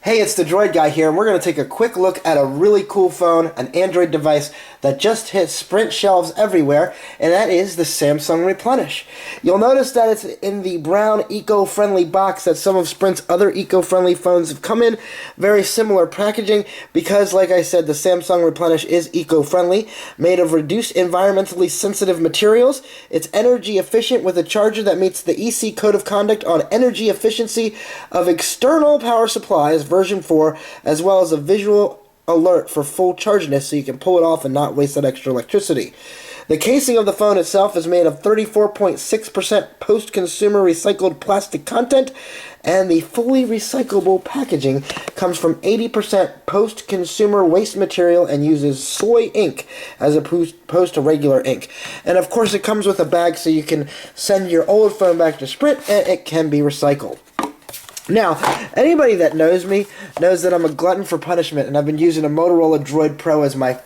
Hey, it's the Droid Guy here, and we're going to take a quick look at a really cool phone, an Android device that just hit Sprint shelves everywhere, and that is the Samsung Replenish. You'll notice that it's in the brown eco-friendly box that some of Sprint's other eco-friendly phones have come in. Very similar packaging because, like I said, the Samsung Replenish is eco-friendly, made of reduced environmentally sensitive materials. It's energy efficient with a charger that meets the EC Code of Conduct on energy efficiency of external power supplies, version 4, as well as a visual alert for full charginess so you can pull it off and not waste that extra electricity. The casing of the phone itself is made of 34.6% post-consumer recycled plastic content, and the fully recyclable packaging comes from 80% post-consumer waste material and uses soy ink as opposed to regular ink. And of course it comes with a bag so you can send your old phone back to Sprint and it can be recycled. Now, anybody that knows me knows that I'm a glutton for punishment, and I've been using a Motorola Droid Pro as my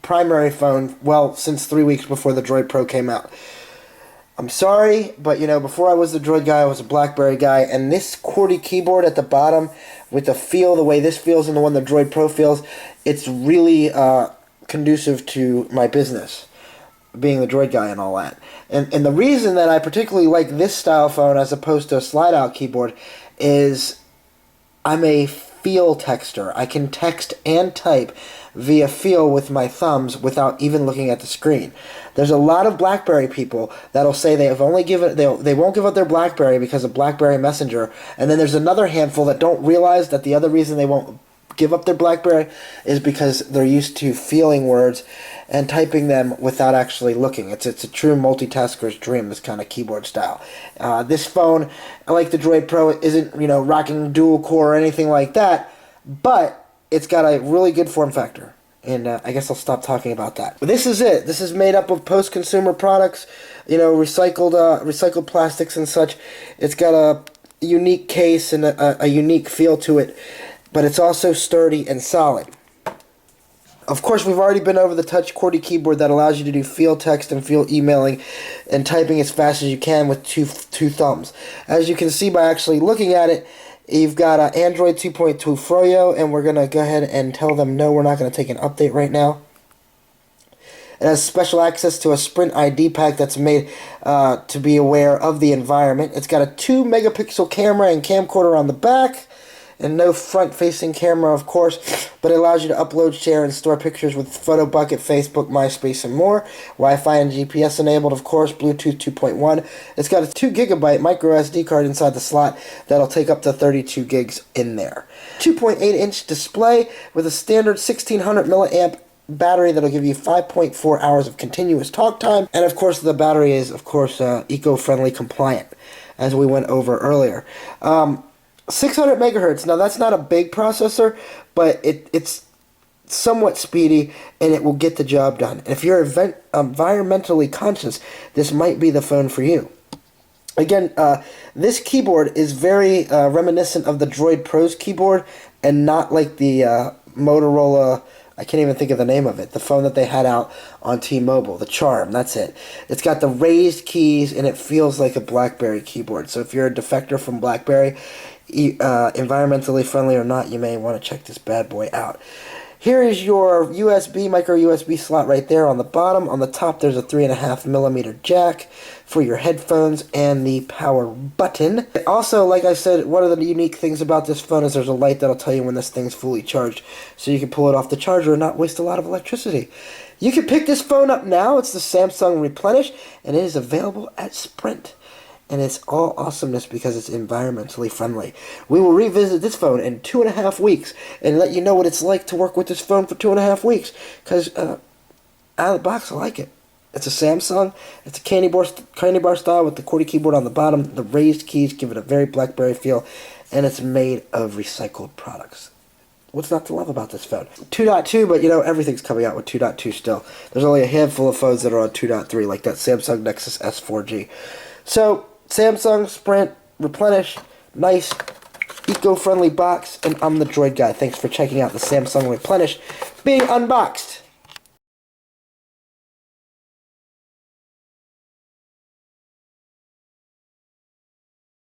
primary phone, well, since 3 weeks before the Droid Pro came out. I'm sorry, but before I was the Droid guy, I was a BlackBerry guy, and this QWERTY keyboard at the bottom, with the feel, the way this feels and the one the Droid Pro feels, it's really conducive to my business, being the Droid guy and all that. And the reason that I particularly like this style phone as opposed to a slide-out keyboard is I'm a feel texter. I can text and type via feel with my thumbs without even looking at the screen. There's a lot of BlackBerry people that'll say they won't give up their BlackBerry because of BlackBerry Messenger, and then there's another handful that don't realize that the other reason they won't give up their BlackBerry is because they're used to feeling words and typing them without actually looking. It's a true multitasker's dream, this kind of keyboard style. This phone, like the Droid Pro, isn't rocking dual core or anything like that, but it's got a really good form factor. And I guess I'll stop talking about that. But this is it. This is made up of post-consumer products, recycled plastics and such. It's got a unique case and a unique feel to it, but it's also sturdy and solid. Of course, we've already been over the touch QWERTY keyboard that allows you to do field text and field emailing and typing as fast as you can with two thumbs. As you can see by actually looking at it, you've got Android 2.2 Froyo, and we're going to go ahead and tell them no, we're not going to take an update right now. It has special access to a Sprint ID pack that's made to be aware of the environment. It's got a 2-megapixel camera and camcorder on the back, and no front-facing camera, of course, but it allows you to upload, share, and store pictures with Photo Bucket, Facebook, MySpace, and more. Wi-Fi and GPS enabled, of course, Bluetooth 2.1. It's got a 2GB micro SD card inside the slot that'll take up to 32 gigs in there. 2.8-inch display with a standard 1600 milliamp battery that'll give you 5.4 hours of continuous talk time, and of course the battery is, eco-friendly compliant, as we went over earlier. 600 megahertz. Now that's not a big processor, but it's somewhat speedy and it will get the job done. And if you're environmentally conscious, this might be the phone for you. Again, this keyboard is very reminiscent of the Droid Pro's keyboard and not like the Motorola, I can't even think of the name of it, the phone that they had out on T-Mobile, the Charm, that's it. It's got the raised keys and it feels like a BlackBerry keyboard. So if you're a defector from BlackBerry, environmentally friendly or not, you may want to check this bad boy out. Here is your micro USB slot right there on the bottom. On the top there's a 3.5mm jack for your headphones and the power button. Also, like I said, one of the unique things about this phone is there's a light that'll tell you when this thing's fully charged, so you can pull it off the charger and not waste a lot of electricity. You can pick this phone up now. It's the Samsung Replenish, and it is available at Sprint. And it's all awesomeness because it's environmentally friendly. We will revisit this phone in 2.5 weeks and let you know what it's like to work with this phone for 2.5 weeks. Because out of the box, I like it. It's a Samsung. It's a candy bar style with the QWERTY keyboard on the bottom. The raised keys give it a very BlackBerry feel. And it's made of recycled products. What's not to love about this phone? 2.2, but everything's coming out with 2.2 still. There's only a handful of phones that are on 2.3, like that Samsung Nexus S4G. So, Samsung, Sprint, Replenish, nice, eco-friendly box, and I'm the Droid Guy. Thanks for checking out the Samsung Replenish being unboxed.